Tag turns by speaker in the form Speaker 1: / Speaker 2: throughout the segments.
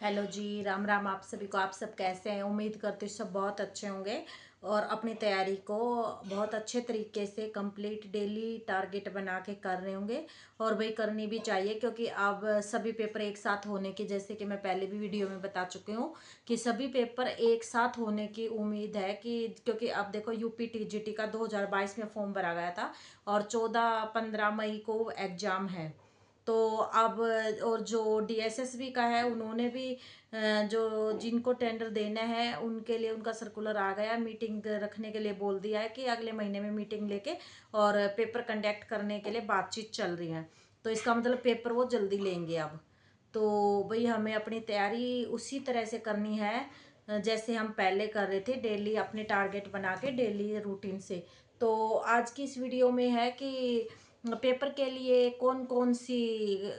Speaker 1: Hello जी, राम राम आप सभी को। आप सब कैसे हैं? उम्मीद करते हैं सब बहुत अच्छे होंगे और अपनी तैयारी को बहुत अच्छे तरीके से कंप्लीट डेली टारगेट बना के कर रहे होंगे। और वही करनी भी चाहिए क्योंकि अब सभी पेपर एक साथ होने की, जैसे कि मैं पहले भी वीडियो में बता चुकी हूँ कि सभी पेपर एक साथ होने की उम्मीद है कि क्योंकि अब देखो यूपी टीजीटी का 2022 में फॉर्म भरा गया था और 14-15 मई को एग्ज़ाम है। तो अब और जो डीएसएसबी का है उन्होंने भी जो जिनको टेंडर देना है उनके लिए उनका सर्कुलर आ गया, मीटिंग रखने के लिए बोल दिया है कि अगले महीने में मीटिंग लेके और पेपर कंडक्ट करने के लिए बातचीत चल रही है। तो इसका मतलब पेपर वो जल्दी लेंगे अब। तो भाई हमें अपनी तैयारी उसी तरह से करनी है जैसे हम पहले कर रहे थे, डेली अपने टारगेट बना के डेली रूटीन से। तो आज की इस वीडियो में है कि पेपर के लिए कौन कौन सी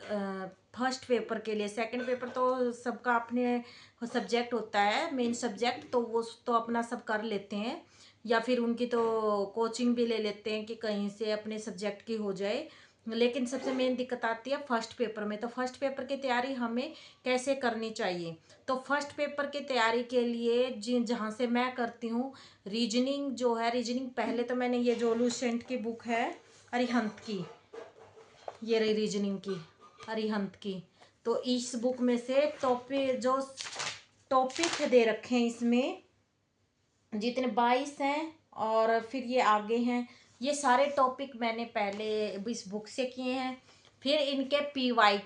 Speaker 1: फर्स्ट पेपर के लिए, सेकंड पेपर तो सबका अपने सब्जेक्ट होता है, मेन सब्जेक्ट तो वो तो अपना सब कर लेते हैं या फिर उनकी तो कोचिंग भी ले लेते हैं कि कहीं से अपने सब्जेक्ट की हो जाए। लेकिन सबसे मेन दिक्कत आती है फर्स्ट पेपर में। तो फर्स्ट पेपर की तैयारी हमें कैसे करनी चाहिए? तो फर्स्ट पेपर की तैयारी के लिए जिन जहाँ से मैं करती हूँ, रीजनिंग जो है, रीजनिंग पहले तो मैंने ये जो लूसेंट की बुक है अरिहंत की, ये रही रीजनिंग की अरिहंत की। तो इस बुक में से टॉपिक दे रखे हैं, इसमें जितने 22 हैं और फिर ये आगे हैं, ये सारे टॉपिक मैंने पहले इस बुक से किए हैं। फिर इनके पी वाई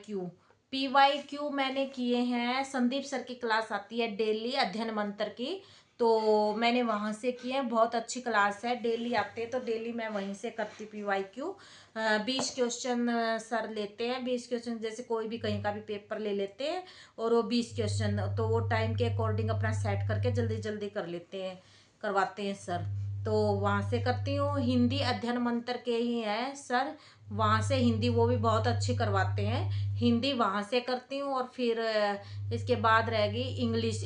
Speaker 1: क्यू मैंने किए हैं, संदीप सर की क्लास आती है डेली अध्ययन मंत्र की, तो मैंने वहाँ से किए हैं। बहुत अच्छी क्लास है, डेली आते हैं तो डेली मैं वहीं से करती P Y Q. 20 question sir लेते हैं, 20 क्वेश्चन जैसे कोई भी कहीं का भी पेपर ले लेते हैं और वो 20 क्वेश्चन तो वो टाइम के अकॉर्डिंग अपना सेट करके जल्दी जल्दी कर लेते हैं, करवाते हैं सर। तो वहाँ से करती हूँ। हिंदी अध्ययन मंत्र के ही हैं सर, वहाँ से हिंदी वो भी बहुत अच्छी करवाते हैं, हिंदी वहाँ से करती हूँ। और फिर इसके बाद रहेगी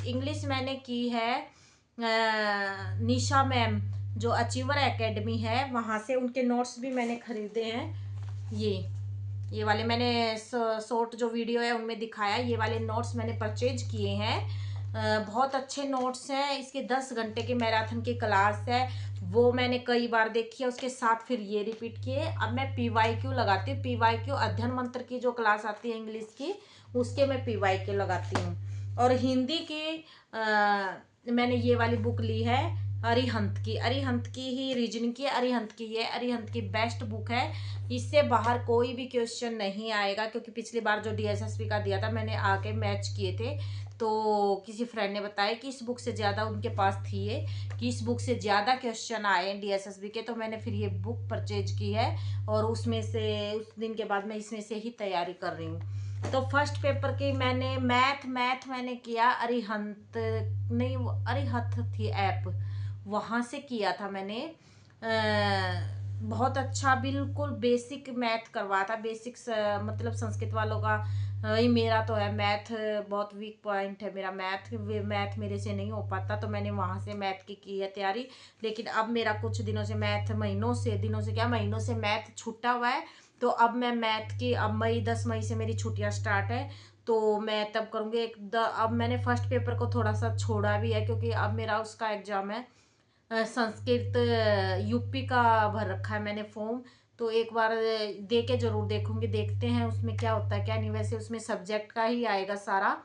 Speaker 1: इंग्लिश मैंने की है निशा मैम जो अचीवर एकेडमी है, वहाँ से उनके नोट्स भी मैंने खरीदे हैं। ये वाले मैंने शॉर्ट जो वीडियो है उनमें दिखाया, ये वाले नोट्स मैंने परचेज किए हैं। बहुत अच्छे नोट्स हैं। इसके 10 घंटे की मैराथन की क्लास है, वो मैंने कई बार देखी है, उसके साथ फिर ये रिपीट किए। अब मैं पी वाई क्यू लगाती हूँ, पी वाई क्यू अध्ययन मंत्र की जो क्लास आती है इंग्लिश की, उसके मैं पी वाई क्यू लगाती हूँ। और हिंदी की मैंने ये वाली बुक ली है अरिहंत की ही रीजनिंग की, अरिहंत की बेस्ट बुक है। इससे बाहर कोई भी क्वेश्चन नहीं आएगा क्योंकि पिछली बार जो डीएसएसपी का दिया था मैंने आके मैच किए थे, तो किसी फ्रेंड ने बताया कि इस बुक से ज़्यादा उनके पास थी ये, कि इस बुक से ज़्यादा क्वेश्चन आए हैं डीएसएसबी के, तो मैंने फिर ये बुक परचेज की है और उसमें से उस दिन के बाद मैं इसमें से ही तैयारी कर रही हूँ। तो फर्स्ट पेपर की मैंने मैथ मैंने किया अरिहंत, नहीं वो अरिहंत थी ऐप, वहाँ से किया था मैंने। बहुत अच्छा, बिल्कुल बेसिक मैथ करवा था, बेसिक्स मतलब संस्कृत वालों का वही मेरा तो है मैथ, बहुत वीक पॉइंट है मेरा मैथ मेरे से नहीं हो पाता, तो मैंने वहाँ से मैथ की है तैयारी। लेकिन अब मेरा कुछ दिनों से मैथ, महीनों से मैथ छूटा हुआ है। तो अब मैं मैथ की, अब 10 मई से मेरी छुट्टियाँ स्टार्ट है, तो मैं तब करूँगी अब मैंने फर्स्ट पेपर को थोड़ा सा छोड़ा भी है क्योंकि अब मेरा उसका एग्ज़ाम है संस्कृत यूपी का भर रखा है मैंने फॉर्म। तो एक बार दे के जरूर देखूंगी, देखते हैं उसमें क्या होता है क्या नहीं। वैसे उसमें सब्जेक्ट का ही आएगा सारा,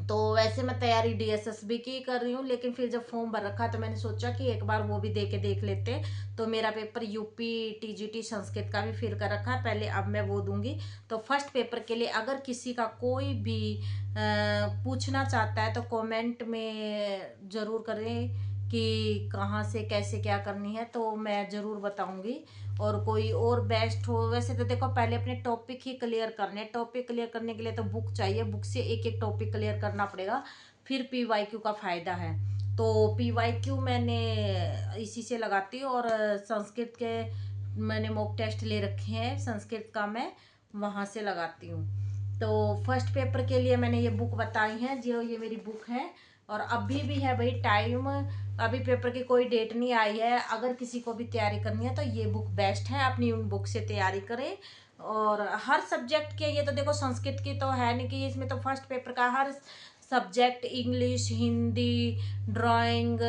Speaker 1: तो वैसे मैं तैयारी डीएसएसबी की कर रही हूँ, लेकिन फिर जब फॉर्म भर रखा तो मैंने सोचा कि एक बार वो भी दे के देख लेते। तो मेरा पेपर यूपी टीजीटी संस्कृत का भी फिल कर रखा है पहले, अब मैं वो दूंगी। तो फर्स्ट पेपर के लिए अगर किसी का कोई भी पूछना चाहता है तो कमेंट में ज़रूर करें कि कहाँ से कैसे क्या करनी है, तो मैं ज़रूर बताऊंगी। और कोई और बेस्ट हो, वैसे तो देखो पहले अपने टॉपिक ही क्लियर करने, टॉपिक क्लियर करने के लिए तो बुक चाहिए, बुक से एक एक टॉपिक क्लियर करना पड़ेगा, फिर पी वाई क्यू का फ़ायदा है। तो पी वाई क्यू मैंने इसी से लगाती हूँ। और संस्कृत के मैंने मॉक टेस्ट ले रखे हैं, संस्कृत का मैं वहाँ से लगाती हूँ। तो फर्स्ट पेपर के लिए मैंने ये बुक बताई है, जो ये मेरी बुक है। और अभी भी है भाई टाइम, अभी पेपर की कोई डेट नहीं आई है। अगर किसी को भी तैयारी करनी है तो ये बुक बेस्ट है, अपनी उन बुक से तैयारी करें। और हर सब्जेक्ट के, ये तो देखो संस्कृत की तो है नहीं कि इसमें तो फर्स्ट पेपर का हर सब्जेक्ट, इंग्लिश, हिंदी, ड्राइंग,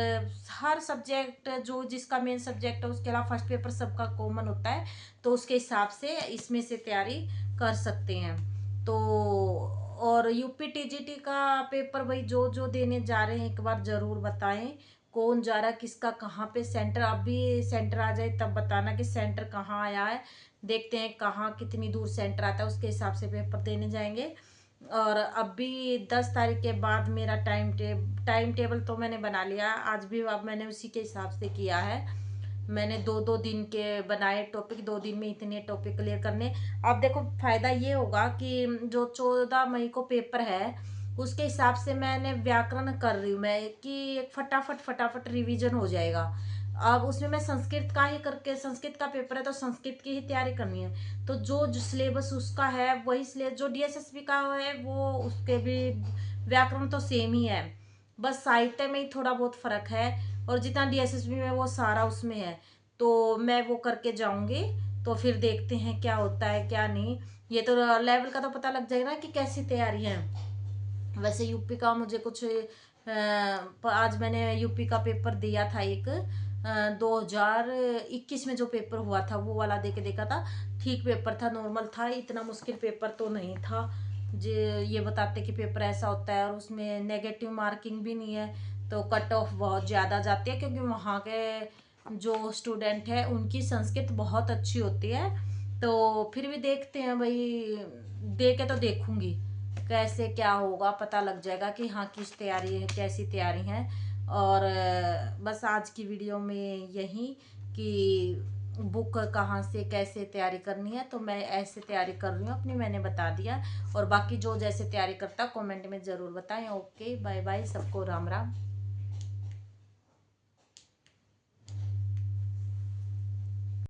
Speaker 1: हर सब्जेक्ट जो जिसका मेन सब्जेक्ट है उसके अलावा फर्स्ट पेपर सबका कॉमन होता है, तो उसके हिसाब से इसमें से तैयारी कर सकते हैं। तो और यूपी टीजीटी का पेपर भाई जो जो देने जा रहे हैं एक बार ज़रूर बताएं, कौन जा रहा है, किसका कहाँ पे सेंटर, अभी सेंटर आ जाए तब बताना कि सेंटर कहाँ आया है। देखते हैं कहाँ कितनी दूर सेंटर आता है, उसके हिसाब से पेपर देने जाएंगे। और अभी 10 तारीख के बाद मेरा टाइम टेबल तो मैंने बना लिया आज भी, अब मैंने उसी के हिसाब से किया है। मैंने 2-2 दिन के बनाए टॉपिक, 2 दिन में इतने टॉपिक क्लियर करने। अब देखो फायदा ये होगा कि जो 14 मई को पेपर है उसके हिसाब से मैंने व्याकरण कर रही हूँ मैं कि एक फटाफट फटाफट रिवीजन हो जाएगा। अब उसमें मैं संस्कृत का ही करके, संस्कृत का पेपर है तो संस्कृत की ही तैयारी करनी है, तो जो सिलेबस उसका है वही सिलेबस, जो डीएसएसबी का है वो उसके भी व्याकरण तो सेम ही है, बस साहित्य में ही थोड़ा बहुत फर्क है। और जितना डीएसएसबी में वो सारा उसमें है, तो मैं वो करके जाऊंगी। तो फिर देखते हैं क्या होता है क्या नहीं। ये तो लेवल का तो पता लग जाएगा ना कि कैसी तैयारी है। वैसे यूपी का मुझे कुछ आज मैंने यूपी का पेपर दिया था एक, 2021 में जो पेपर हुआ था वो वाला दे के देखा था। ठीक पेपर था, नॉर्मल था, इतना मुश्किल पेपर तो नहीं था। ये बताते कि पेपर ऐसा होता है, और उसमें नेगेटिव मार्किंग भी नहीं है, तो कट ऑफ बहुत ज़्यादा जाती है क्योंकि वहाँ के जो स्टूडेंट है उनकी संस्कृत बहुत अच्छी होती है। तो फिर भी देखते हैं भाई, दे के तो देखूंगी कैसे क्या होगा, पता लग जाएगा कि हाँ किस तैयारी है, कैसी तैयारी है। और बस आज की वीडियो में यही कि बुक कहाँ से कैसे तैयारी करनी है, तो मैं ऐसे तैयारी कर रही हूँ अपनी, मैंने बता दिया। और बाकी जो जैसे तैयारी करता कमेंट में ज़रूर बताएं। ओके, बाय बाय, सबको राम राम।